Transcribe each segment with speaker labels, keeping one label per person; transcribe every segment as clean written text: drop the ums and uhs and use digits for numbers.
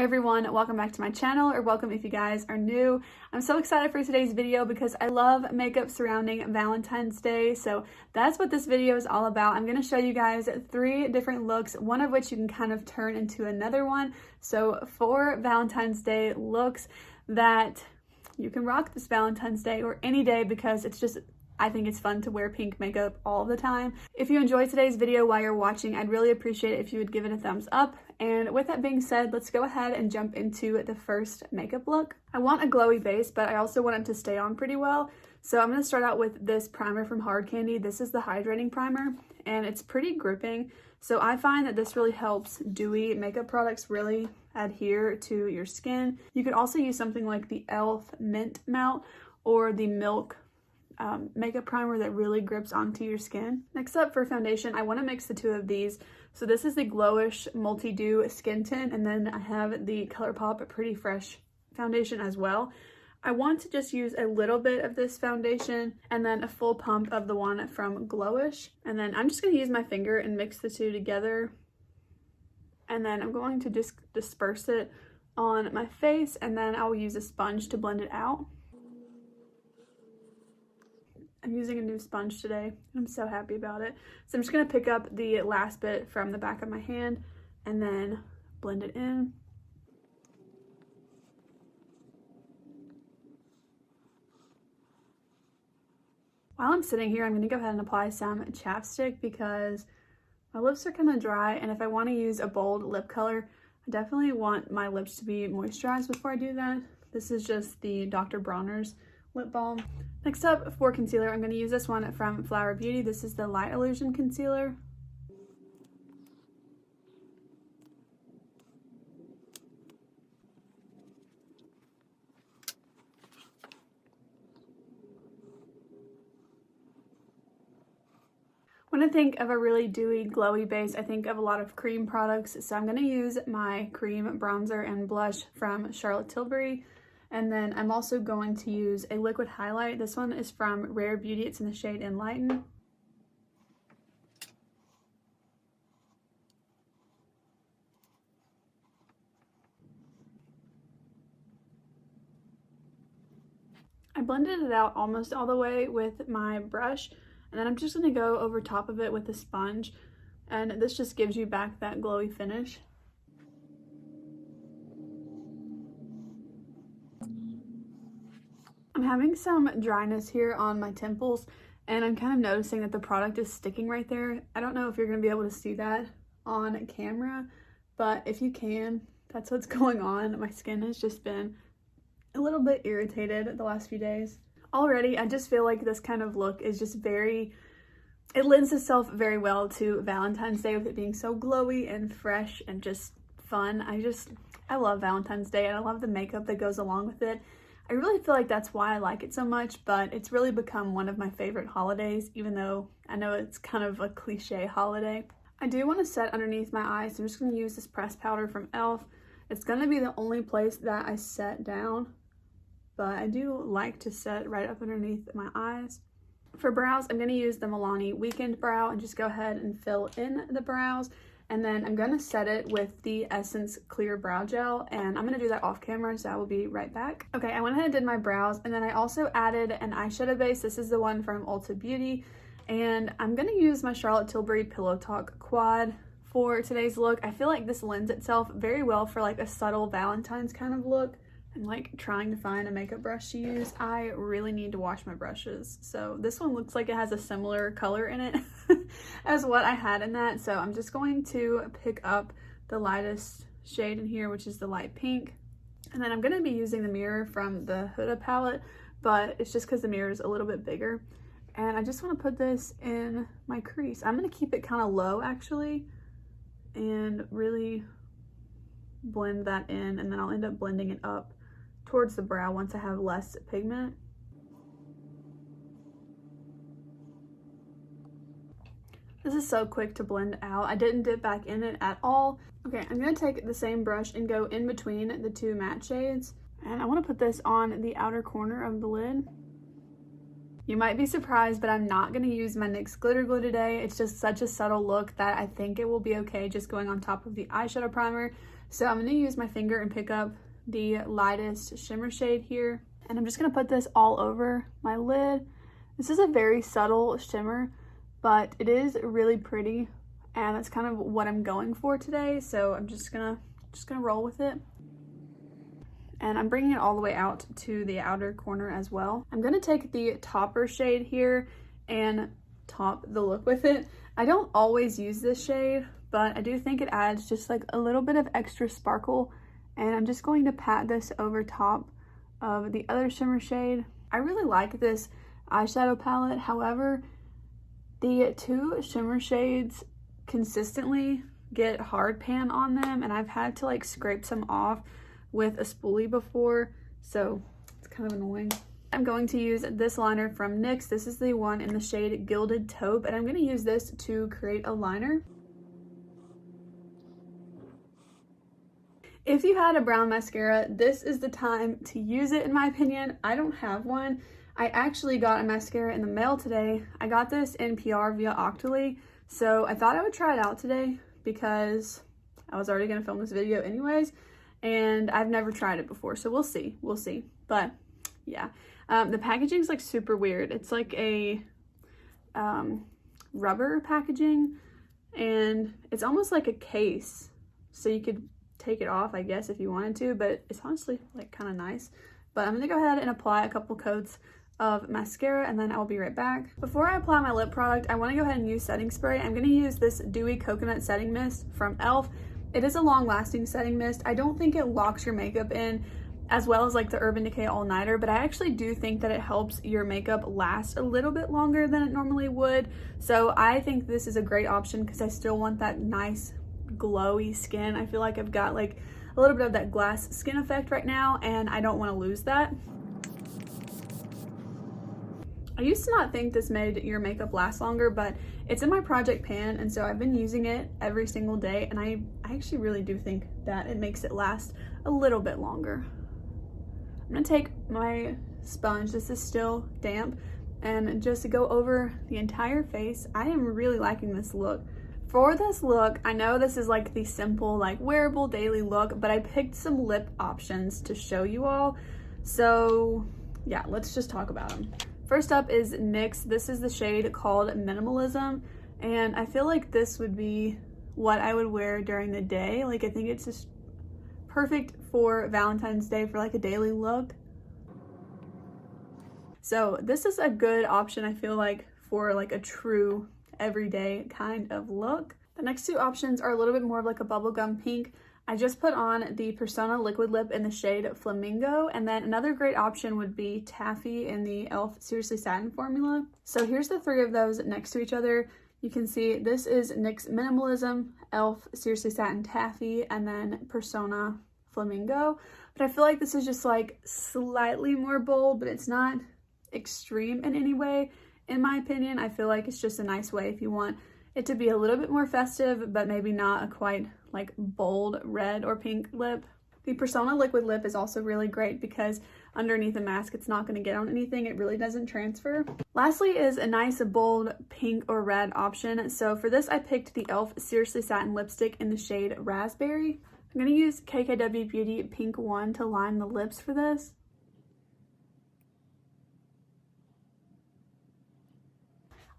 Speaker 1: everyone, welcome back to my channel, or welcome if you guys are new. I'm so excited for today's video because I love makeup surrounding Valentine's Day, so that's what this video is all about. I'm going to show you guys 3 different looks, one of which you can kind of turn into another one. So 4 Valentine's Day looks that you can rock this Valentine's Day or any day, because it's just, I think it's fun to wear pink makeup all the time. If you enjoyed today's video while you're watching, I'd really appreciate it if you would give it a thumbs up. And with that being said, let's go ahead and jump into the first makeup look. I want a glowy base, but I also want it to stay on pretty well. So I'm going to start out with this primer from Hard Candy. This is the Hydrating Primer, and it's pretty gripping. So I find that this really helps dewy makeup products really adhere to your skin. You could also use something like the e.l.f. Mint Melt or the Milk makeup primer that really grips onto your skin. Next up for foundation, I want to mix the 2 of these. So this is the Glowish Multi-Dew Skin Tint, and then I have the Colourpop Pretty Fresh foundation as well. I want to just use a little bit of this foundation and then a full pump of the one from Glowish. And then I'm just going to use my finger and mix the 2 together. And then I'm going to just disperse it on my face, and then I'll use a sponge to blend it out. I'm using a new sponge today. I'm so happy about it. So I'm just going to pick up the last bit from the back of my hand and then blend it in. While I'm sitting here, I'm going to go ahead and apply some chapstick because my lips are kind of dry, and if I want to use a bold lip color, I definitely want my lips to be moisturized before I do that. This is just the Dr. Bronner's lip balm. Next up for concealer, I'm going to use this one from Flower Beauty. This is the Light Illusion Concealer. When I think of a really dewy, glowy base, I think of a lot of cream products. So I'm going to use my cream bronzer and blush from Charlotte Tilbury. And then I'm also going to use a liquid highlight. This one is from Rare Beauty. It's in the shade Enlighten. I blended it out almost all the way with my brush, and then I'm just going to go over top of it with a sponge, and this just gives you back that glowy finish. I'm having some dryness here on my temples, and I'm kind of noticing that the product is sticking right there. I don't know if you're going to be able to see that on camera, but if you can, that's what's going on. My skin has just been a little bit irritated the last few days. Already, I just feel like this kind of look is just it lends itself very well to Valentine's Day with it being so glowy and fresh and just fun. I love Valentine's Day, and I love the makeup that goes along with it. I really feel like that's why I like it so much, but it's really become one of my favorite holidays, even though I know it's kind of a cliche holiday. I do want to set underneath my eyes, so I'm just going to use this pressed powder from e.l.f. It's going to be the only place that I set down, but I do like to set right up underneath my eyes. For brows, I'm going to use the Milani Weekend Brow and just go ahead and fill in the brows. And then I'm going to set it with the Essence Clear Brow Gel, and I'm going to do that off camera, so I will be right back. Okay, I went ahead and did my brows, and then I also added an eyeshadow base. This is the one from Ulta Beauty, and I'm going to use my Charlotte Tilbury Pillow Talk Quad for today's look. I feel like this lends itself very well for like a subtle Valentine's kind of look. I'm like trying to find a makeup brush to use. I really need to wash my brushes. So this one looks like it has a similar color in it as what I had in that. So I'm just going to pick up the lightest shade in here, which is the light pink. And then I'm going to be using the mirror from the Huda palette, but it's just because the mirror is a little bit bigger. And I just want to put this in my crease. I'm going to keep it kind of low actually and really blend that in, and then I'll end up blending it up towards the brow once I have less pigment. This is so quick to blend out. I didn't dip back in it at all. Okay, I'm going to take the same brush and go in between the 2 matte shades, and I want to put this on the outer corner of the lid. You might be surprised, but I'm not going to use my NYX glitter glue today. It's just such a subtle look that I think it will be okay just going on top of the eyeshadow primer. So I'm going to use my finger and pick up the lightest shimmer shade here. And I'm just going to put this all over my lid. This is a very subtle shimmer, but it is really pretty. And that's kind of what I'm going for today. So I'm just gonna roll with it. And I'm bringing it all the way out to the outer corner as well. I'm gonna take the topper shade here and top the look with it. I don't always use this shade, but I do think it adds just like a little bit of extra sparkle. And I'm just going to pat this over top of the other shimmer shade. I really like this eyeshadow palette. However, the two shimmer shades consistently get hard pan on them, and I've had to like scrape some off with a spoolie before, so it's kind of annoying. I'm going to use this liner from NYX. This is the one in the shade Gilded Taupe, and I'm going to use this to create a liner. If you had a brown mascara, this is the time to use it in my opinion. I don't have one. I actually got a mascara in the mail today. I got this in PR via Octoly. So I thought I would try it out today because I was already going to film this video anyways, and I've never tried it before, so we'll see. But yeah, the packaging is like super weird. It's like a rubber packaging, and it's almost like a case, so you could take it off, I guess, if you wanted to, but it's honestly like kind of nice. But I'm going to go ahead and apply a couple coats of mascara, and then I'll be right back. Before I apply my lip product, I want to go ahead and use setting spray. I'm going to use this Dewy Coconut setting mist from e.l.f. It is a long-lasting setting mist. I don't think it locks your makeup in as well as like the Urban Decay All Nighter, but I actually do think that it helps your makeup last a little bit longer than it normally would. So I think this is a great option because I still want that nice glowy skin. I feel like I've got like a little bit of that glass skin effect right now, and I don't want to lose that. I used to not think this made your makeup last longer, but it's in my project pan, and so I've been using it every single day, and I actually really do think that it makes it last a little bit longer. I'm gonna take my sponge, this is still damp, and just go over the entire face. I am really liking this look. For this look, I know this is like the simple, like wearable daily look, but I picked some lip options to show you all. So yeah, let's just talk about them. First up is NYX. This is the shade called Minimalism, and I feel like this would be what I would wear during the day. Like I think it's just perfect for Valentine's Day for like a daily look. So this is a good option, I feel like, for like a true everyday kind of look. The next two options are a little bit more of like a bubblegum pink. I just put on the Persona liquid lip in the shade Flamingo, and then another great option would be Taffy in the e.l.f. Seriously Satin formula. So here's the three of those next to each other. You can see this is NYX Minimalism, e.l.f. Seriously Satin Taffy, and then Persona Flamingo. But I feel like this is just like slightly more bold, but it's not extreme in any way. In my opinion, I feel like it's just a nice way if you want it to be a little bit more festive, but maybe not a quite like bold red or pink lip. The Persona liquid lip is also really great because underneath a mask, it's not going to get on anything. It really doesn't transfer. Lastly is a nice bold pink or red option. So for this, I picked the e.l.f. Seriously Satin lipstick in the shade Raspberry. I'm going to use KKW Beauty Pink 1 to line the lips for this.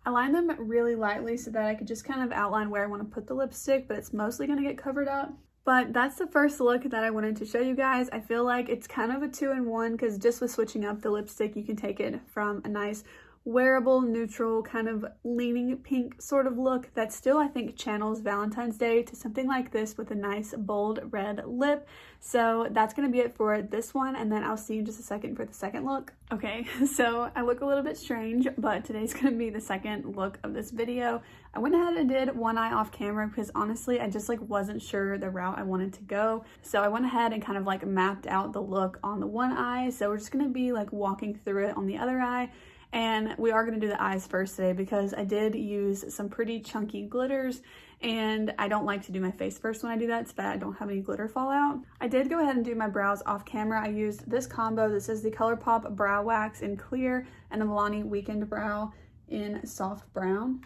Speaker 1: I lined them really lightly so that I could just kind of outline where I want to put the lipstick, but it's mostly going to get covered up. But that's the first look that I wanted to show you guys. I feel like it's kind of a 2-in-1 because just with switching up the lipstick, you can take it from a nice wearable, neutral, kind of leaning pink sort of look that still, I think, channels Valentine's Day to something like this with a nice, bold red lip. So that's going to be it for this one, and then I'll see you in just a second for the second look. Okay, so I look a little bit strange, but today's going to be the second look of this video. I went ahead and did one eye off camera because honestly, I just like wasn't sure the route I wanted to go. So I went ahead and kind of like mapped out the look on the one eye. So we're just going to be like walking through it on the other eye. And we are going to do the eyes first today because I did use some pretty chunky glitters, and I don't like to do my face first when I do that so that I don't have any glitter fall out. I did go ahead and do my brows off camera. I used this combo. This is the Colourpop Brow Wax in clear and the Milani Weekend Brow in soft brown.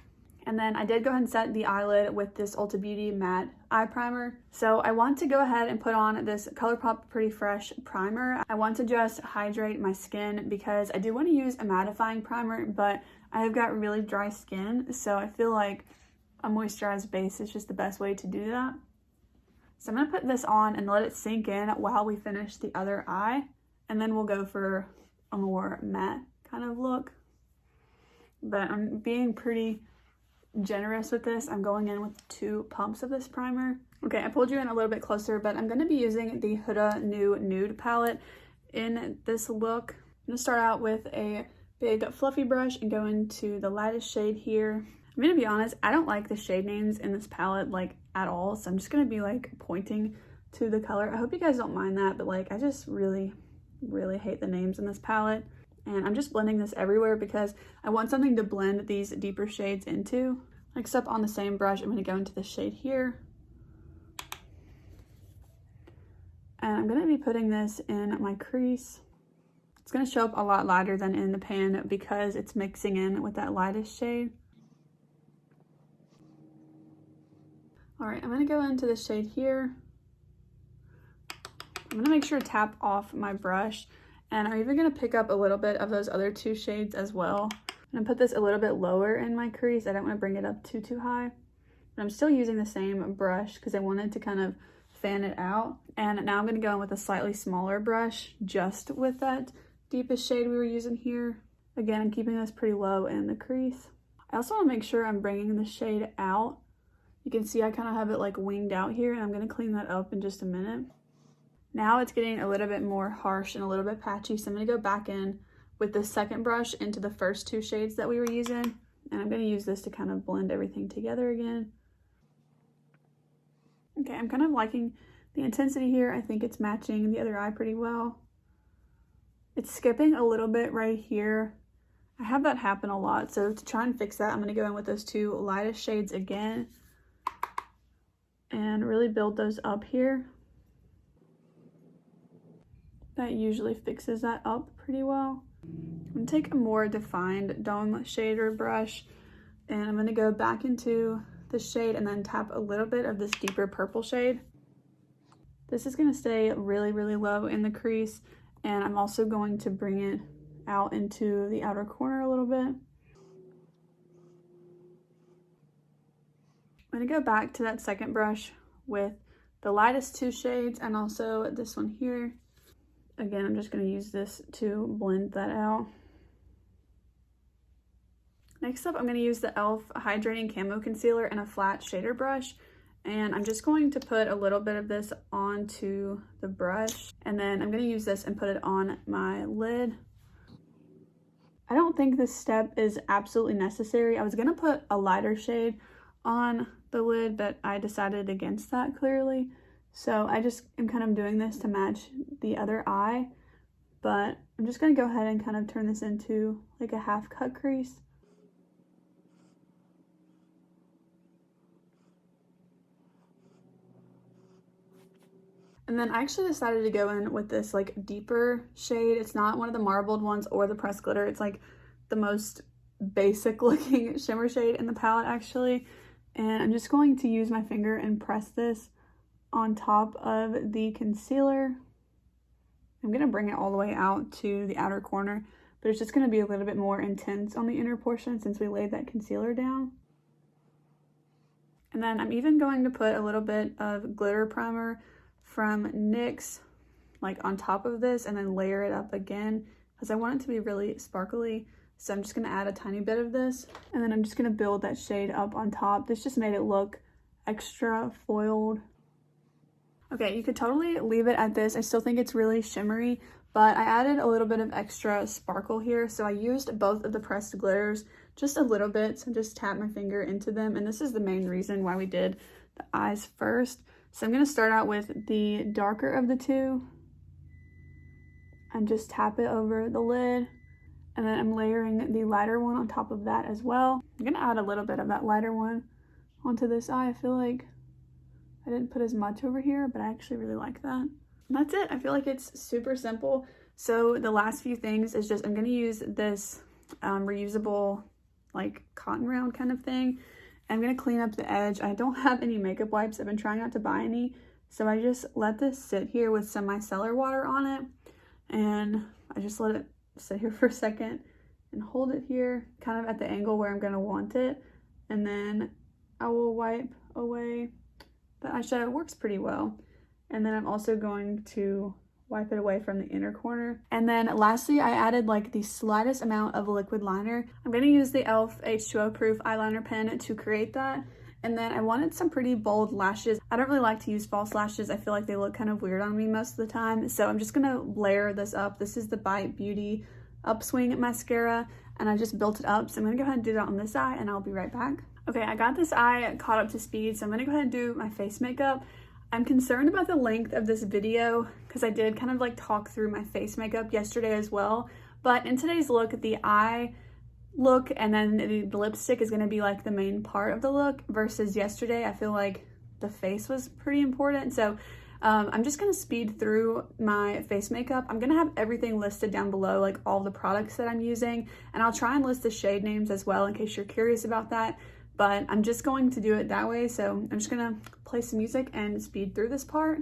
Speaker 1: And then I did go ahead and set the eyelid with this Ulta Beauty Matte eye primer. So I want to go ahead and put on this Colourpop Pretty Fresh primer. I want to just hydrate my skin because I do want to use a mattifying primer, but I have got really dry skin, so I feel like a moisturized base is just the best way to do that. So I'm going to put this on and let it sink in while we finish the other eye, and then we'll go for a more matte kind of look. But I'm being pretty generous with this. I'm going in with 2 pumps of this primer. Okay, I pulled you in a little bit closer, but I'm going to be using the Huda New Nude palette in this look. I'm going to start out with a big fluffy brush and go into the lightest shade here. I'm going to be honest, I don't like the shade names in this palette like at all, so I'm just going to be like pointing to the color. I hope you guys don't mind that, but like I just really hate the names in this palette. And I'm just blending this everywhere because I want something to blend these deeper shades into. Next up on the same brush, I'm going to go into the shade here. And I'm going to be putting this in my crease. It's going to show up a lot lighter than in the pan because it's mixing in with that lightest shade. Alright, I'm going to go into the shade here. I'm going to make sure to tap off my brush. And I'm even going to pick up a little bit of those other 2 shades as well. I'm going to put this a little bit lower in my crease. I don't want to bring it up too high. But I'm still using the same brush because I wanted to kind of fan it out. And now I'm going to go in with a slightly smaller brush just with that deepest shade we were using here. Again, I'm keeping this pretty low in the crease. I also want to make sure I'm bringing the shade out. You can see I kind of have it like winged out here, and I'm going to clean that up in just a minute. Now it's getting a little bit more harsh and a little bit patchy, so I'm going to go back in with the second brush into the first 2 shades that we were using, and I'm going to use this to kind of blend everything together again. Okay, I'm kind of liking the intensity here. I think it's matching the other eye pretty well. It's skipping a little bit right here. I have that happen a lot, so to try and fix that, I'm going to go in with those 2 lightest shades again and really build those up here. That usually fixes that up pretty well. I'm going to take a more defined dome shader brush, and I'm going to go back into the shade and then tap a little bit of this deeper purple shade. This is going to stay really low in the crease, and I'm also going to bring it out into the outer corner a little bit. I'm going to go back to that second brush with the lightest 2 shades and also this one here. Again, I'm just going to use this to blend that out. Next up, I'm going to use the e.l.f. Hydrating Camo Concealer and a flat shader brush. And I'm just going to put a little bit of this onto the brush. And then I'm going to use this and put it on my lid. I don't think this step is absolutely necessary. I was going to put a lighter shade on the lid, but I decided against that clearly. So I just am kind of doing this to match the other eye, but I'm just going to go ahead and kind of turn this into like a half cut crease. And then I actually decided to go in with this like deeper shade. It's not one of the marbled ones or the pressed glitter. It's like the most basic looking shimmer shade in the palette actually. And I'm just going to use my finger and press this on top of the concealer. I'm going to bring it all the way out to the outer corner, but it's just going to be a little bit more intense on the inner portion since we laid that concealer down. And then I'm even going to put a little bit of glitter primer from NYX like on top of this and then layer it up again because I want it to be really sparkly. So I'm just going to add a tiny bit of this and then I'm just going to build that shade up on top. This just made it look extra foiled. Okay, you could totally leave it at this. I still think it's really shimmery, but I added a little bit of extra sparkle here. So I used both of the pressed glitters just a little bit. So just tap my finger into them. And this is the main reason why we did the eyes first. So I'm going to start out with the darker of the 2 and just tap it over the lid. And then I'm layering the lighter one on top of that as well. I'm going to add a little bit of that lighter one onto this eye. I feel like I didn't put as much over here, but I actually really like that. And that's it. I feel like it's super simple. So the last few things is just I'm going to use this reusable like cotton round kind of thing. I'm going to clean up the edge. I don't have any makeup wipes. I've been trying not to buy any. So I just let this sit here with some micellar water on it. And I just let it sit here for a second and hold it here kind of at the angle where I'm going to want it. And then I will wipe away the eyeshadow. It works pretty well. And then I'm also going to wipe it away from the inner corner. And then lastly, I added like the slightest amount of liquid liner. I'm going to use the e.l.f. H2O proof eyeliner pen to create that. And then I wanted some pretty bold lashes. I don't really like to use false lashes. I feel like they look kind of weird on me most of the time. So I'm just going to layer this up. This is the Bite Beauty Upswing mascara, and I just built it up. So I'm going to go ahead and do that on this eye, and I'll be right back. Okay, I got this eye caught up to speed, so I'm going to go ahead and do my face makeup. I'm concerned about the length of this video because I did kind of like talk through my face makeup yesterday as well. But in today's look, the eye look and then the lipstick is going to be like the main part of the look, versus yesterday I feel like the face was pretty important. So I'm just going to speed through my face makeup. I'm going to have everything listed down below, like all the products that I'm using, and I'll try and list the shade names as well in case you're curious about that. But I'm just going to do it that way, so I'm just gonna play some music and speed through this part.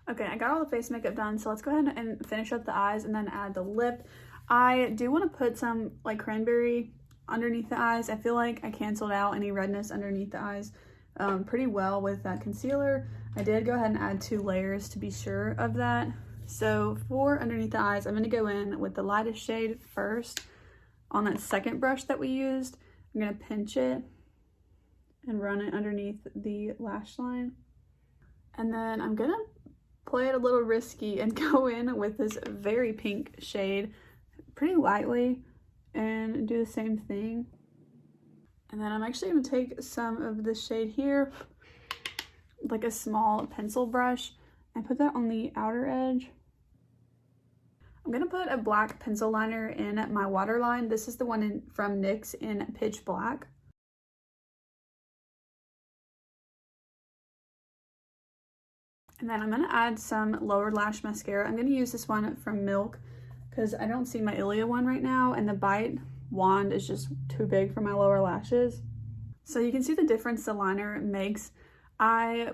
Speaker 1: Okay, I got all the face makeup done, so let's go ahead and finish up the eyes and then add the lip. I do want to put some like cranberry underneath the eyes. I feel like I canceled out any redness underneath the eyes pretty well with that concealer. I did go ahead and add 2 layers to be sure of that. So for underneath the eyes, I'm going to go in with the lightest shade first on that second brush that we used. I'm going to pinch it and run it underneath the lash line. And then I'm going to play it a little risky and go in with this very pink shade pretty lightly and do the same thing. And then I'm actually going to take some of this shade here, like a small pencil brush, and put that on the outer edge. I'm going to put a black pencil liner in my waterline. This is the one from NYX in Pitch Black. And then I'm going to add some lower lash mascara. I'm going to use this one from Milk because I don't see my Ilia one right now, and the Bite wand is just too big for my lower lashes. So you can see the difference the liner makes. I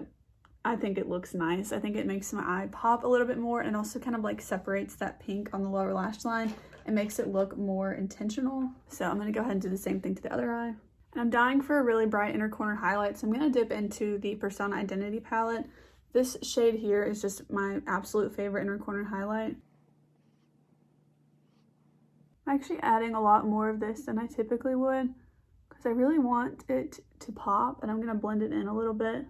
Speaker 1: think it looks nice. I think it makes my eye pop a little bit more, and also kind of like separates that pink on the lower lash line and makes it look more intentional. So I'm going to go ahead and do the same thing to the other eye. And I'm dying for a really bright inner corner highlight, so I'm going to dip into the Persona Identity palette. This shade here is just my absolute favorite inner corner highlight. I'm actually adding a lot more of this than I typically would because I really want it to pop, and I'm going to blend it in a little bit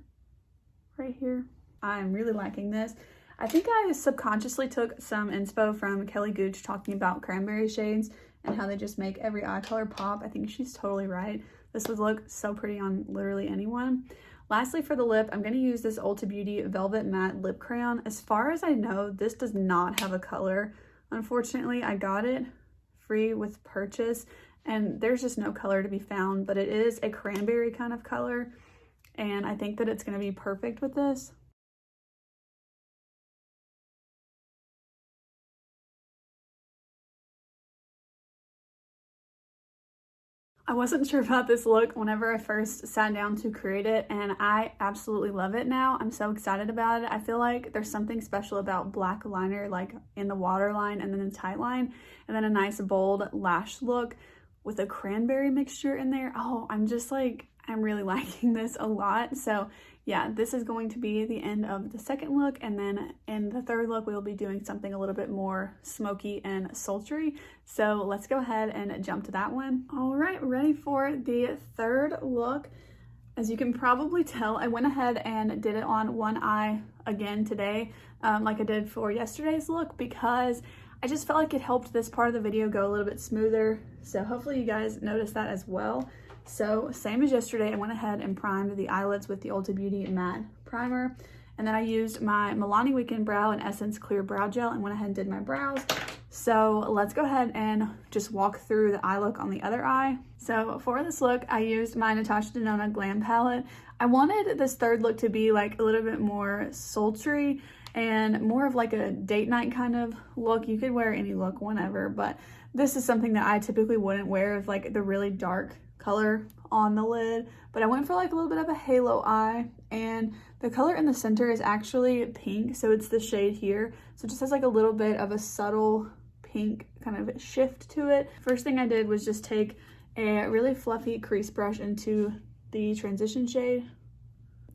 Speaker 1: right here. I'm really liking this. I think I subconsciously took some inspo from Kelly Gooch talking about cranberry shades and how they just make every eye color pop. I think she's totally right. This would look so pretty on literally anyone. Lastly, for the lip, I'm going to use this Ulta Beauty Velvet Matte Lip Crayon. As far as I know, this does not have a color. Unfortunately, I got it free with purchase, and there's just no color to be found, but it is a cranberry kind of color, and I think that it's going to be perfect with this. I wasn't sure about this look whenever I first sat down to create it, and I absolutely love it now. I'm so excited about it. I feel like there's something special about black liner, like in the waterline and then the tight line, and then a nice bold lash look with a cranberry mixture in there. Oh, I'm just like, I'm really liking this a lot. So yeah, this is going to be the end of the second look, and then in the third look we will be doing something a little bit more smoky and sultry. So let's go ahead and jump to that one. All right, ready for the third look. As you can probably tell, I went ahead and did it on one eye again today, like I did for yesterday's look, because I just felt like it helped this part of the video go a little bit smoother. So hopefully you guys noticed that as well. So same as yesterday, I went ahead and primed the eyelids with the Ulta Beauty Matte Primer. And then I used my Milani Weekend Brow and Essence Clear Brow Gel and went ahead and did my brows. So let's go ahead and just walk through the eye look on the other eye. So for this look, I used my Natasha Denona Glam Palette. I wanted this third look to be like a little bit more sultry and more of like a date night kind of look. You could wear any look whenever, but this is something that I typically wouldn't wear with like the really dark color on the lid. But I went for like a little bit of a halo eye, and the color in the center is actually pink, so it's the shade here. So it just has like a little bit of a subtle pink kind of shift to it. First thing I did was just take a really fluffy crease brush into the transition shade,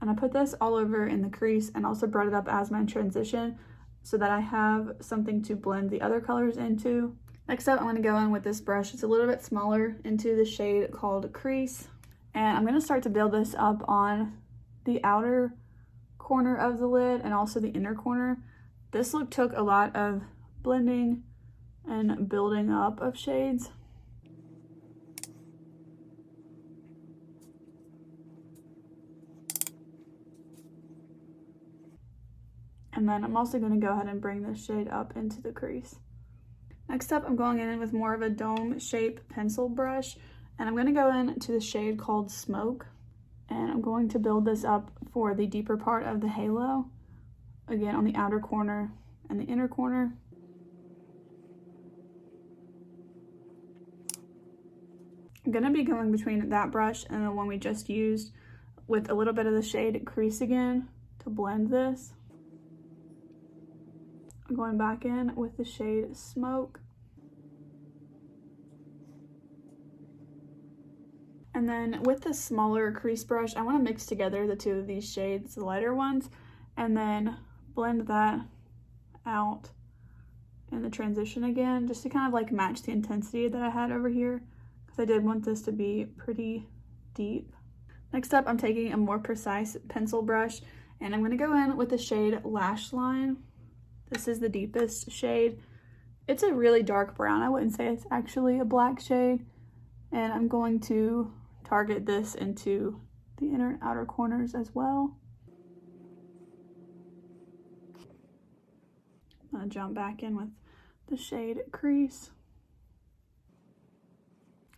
Speaker 1: and I put this all over in the crease and also brought it up as my transition so that I have something to blend the other colors into. Next up, I'm going to go in with this brush. It's a little bit smaller, into the shade called Crease. And I'm going to start to build this up on the outer corner of the lid and also the inner corner. This look took a lot of blending and building up of shades. And then I'm also going to go ahead and bring this shade up into the crease. Next up, I'm going in with more of a dome shape pencil brush, and I'm going to go into the shade called Smoke, and I'm going to build this up for the deeper part of the halo, again on the outer corner and the inner corner. I'm going to be going between that brush and the one we just used with a little bit of the shade Crease again to blend this. I'm going back in with the shade Smoke. And then with the smaller crease brush, I want to mix together the two of these shades, the lighter ones, and then blend that out in the transition again, just to kind of like match the intensity that I had over here, because I did want this to be pretty deep. Next up, I'm taking a more precise pencil brush, and I'm going to go in with the shade Lash Line. This is the deepest shade. It's a really dark brown. I wouldn't say it's actually a black shade. And I'm going to target this into the inner and outer corners as well. I'm going to jump back in with the shade Crease.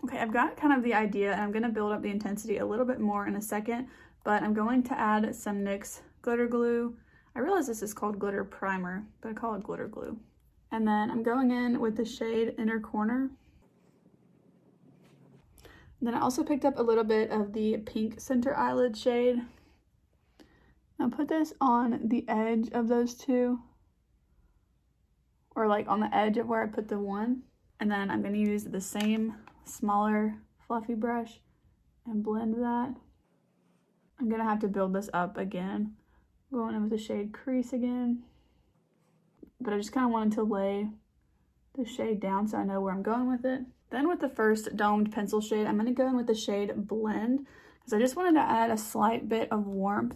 Speaker 1: Okay, I've got kind of the idea, and I'm going to build up the intensity a little bit more in a second, but I'm going to add some NYX glitter glue. I realize this is called glitter primer, but I call it glitter glue. And then I'm going in with the shade Inner Corner. And then I also picked up a little bit of the pink center eyelid shade. I'll put this on the edge of those two, or like on the edge of where I put the one. And then I'm going to use the same smaller fluffy brush and blend that. I'm going to have to build this up again. Going in with the shade Crease again. But I just kind of wanted to lay the shade down so I know where I'm going with it. Then with the first domed pencil shade, I'm going to go in with the shade Blend, because I just wanted to add a slight bit of warmth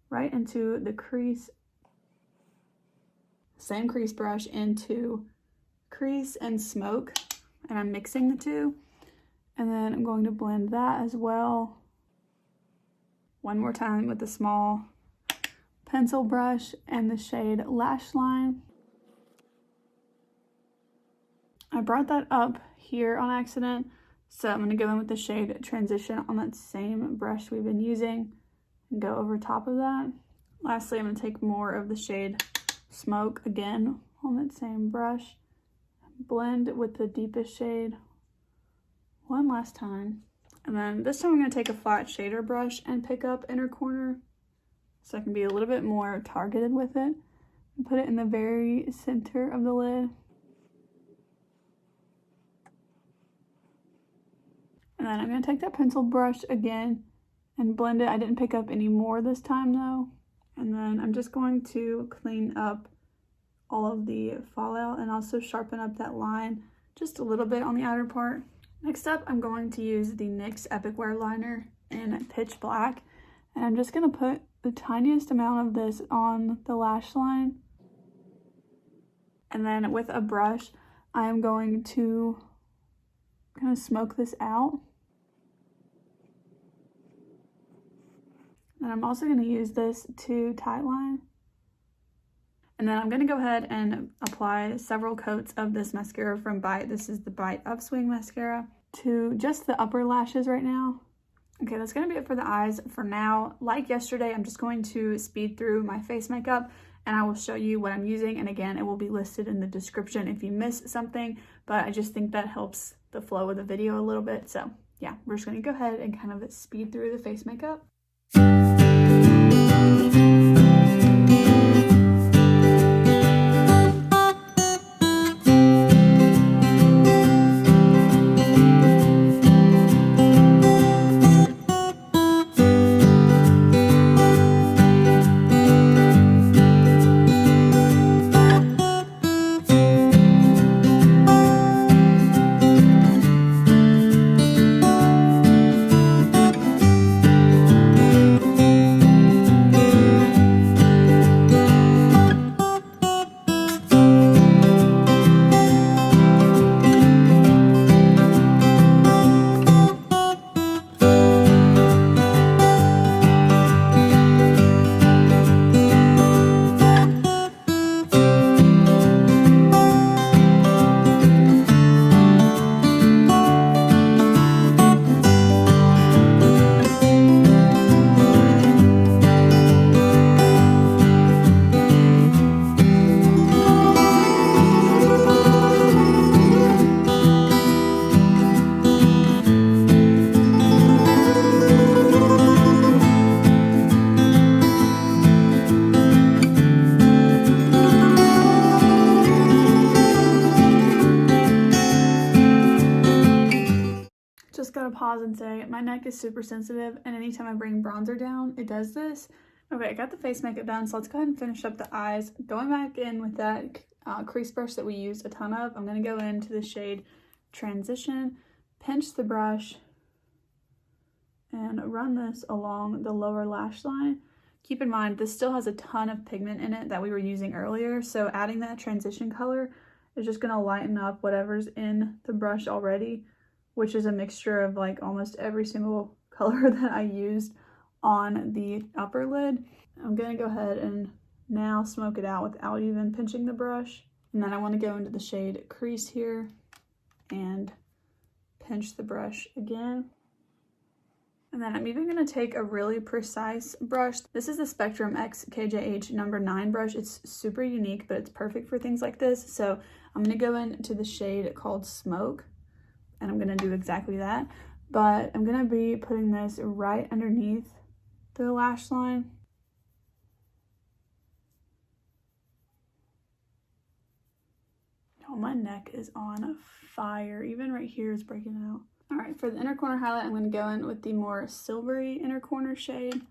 Speaker 1: right into the crease. Same crease brush into Crease and Smoke, and I'm mixing the two. And then I'm going to blend that as well. One more time with the small pencil brush and the shade Lash Line. I brought that up here on accident, so I'm going to go in with the shade Transition on that same brush we've been using and go over top of that. Lastly, I'm going to take more of the shade Smoke again on that same brush, blend with the deepest shade one last time. And then this time I'm going to take a flat shader brush and pick up inner corner so I can be a little bit more targeted with it. And put it in the very center of the lid. And then I'm going to take that pencil brush again and blend it. I didn't pick up any more this time though. And then I'm just going to clean up all of the fallout and also sharpen up that line just a little bit on the outer part. Next up, I'm going to use the NYX Epic Wear Liner in Pitch Black. And I'm just going to put the tiniest amount of this on the lash line. And then with a brush, I am going to kind of smoke this out. And I'm also going to use this to tightline. And then I'm going to go ahead and apply several coats of this mascara from Bite. This is the Bite Upswing Mascara to just the upper lashes right now. Okay, that's going to be it for the eyes for now. Like yesterday, I'm just going to speed through my face makeup and I will show you what I'm using. And again, it will be listed in the description if you miss something, but I just think that helps the flow of the video a little bit. So yeah, we're just going to go ahead and kind of speed through the face makeup. Just gotta pause and say, my neck is super sensitive and anytime I bring bronzer down, it does this. Okay, I got the face makeup done, so let's go ahead and finish up the eyes. Going back in with that crease brush that we used a ton of, I'm gonna go into the shade Transition, pinch the brush, and run this along the lower lash line. Keep in mind, this still has a ton of pigment in it that we were using earlier, so adding that transition color is just gonna lighten up whatever's in the brush already, which is a mixture of like almost every single color that I used on the upper lid. I'm gonna go ahead and now smoke it out without even pinching the brush. And then I wanna go into the shade Crease here and pinch the brush again. And then I'm even gonna take a really precise brush. This is the Spectrum X KJH number 9 brush. It's super unique, but it's perfect for things like this. So I'm gonna go into the shade called Smoke, and I'm gonna do exactly that. But I'm gonna be putting this right underneath the lash line. Oh, my neck is on fire. Even right here is breaking out. All right, for the inner corner highlight, I'm gonna go in with the more silvery inner corner shade.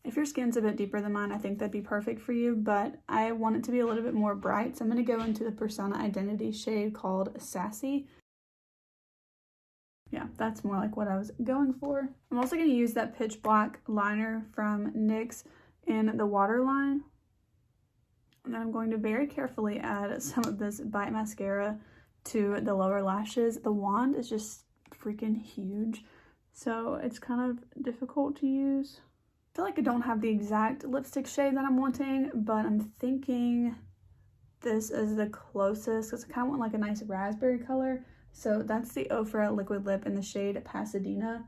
Speaker 1: If your skin's a bit deeper than mine, I think that'd be perfect for you, but I want it to be a little bit more bright, so I'm gonna go into the Persona Identity shade called Sassy. Yeah, that's more like what I was going for. I'm also gonna use that Pitch Black liner from NYX in the waterline. And then I'm going to very carefully add some of this Bite mascara to the lower lashes. The wand is just freaking huge, so it's kind of difficult to use. I feel like I don't have the exact lipstick shade that I'm wanting, but I'm thinking this is the closest because I kind of want like a nice raspberry color. So that's the Ofra Liquid Lip in the shade Pasadena.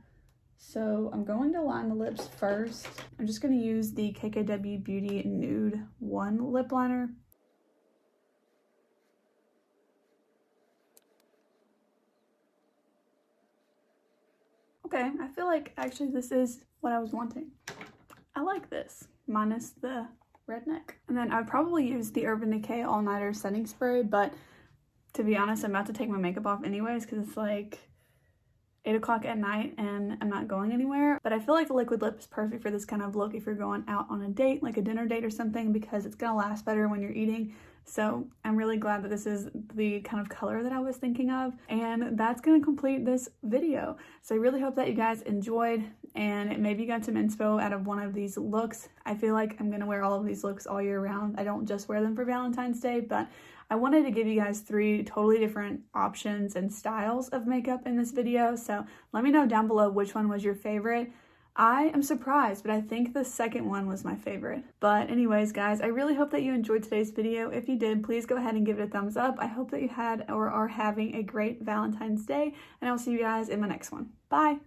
Speaker 1: So I'm going to line the lips first. I'm just going to use the KKW Beauty Nude 1 lip liner. Okay, I feel like actually this is what I was wanting. I like this, minus the redneck. And then I'd probably use the Urban Decay All Nighter Setting Spray, but to be honest, I'm about to take my makeup off anyways because it's like 8 o'clock at night and I'm not going anywhere. But I feel like the liquid lip is perfect for this kind of look if you're going out on a date, like a dinner date or something, because it's gonna last better when you're eating. So I'm really glad that this is the kind of color that I was thinking of. And that's gonna complete this video. So I really hope that you guys enjoyed and maybe you got some inspo out of one of these looks. I feel like I'm gonna wear all of these looks all year round. I don't just wear them for Valentine's Day, but I wanted to give you guys 3 totally different options and styles of makeup in this video. So let me know down below which one was your favorite. I am surprised, but I think the second one was my favorite. But anyways, guys, I really hope that you enjoyed today's video. If you did, please go ahead and give it a thumbs up. I hope that you had or are having a great Valentine's Day, and I'll see you guys in my next one. Bye!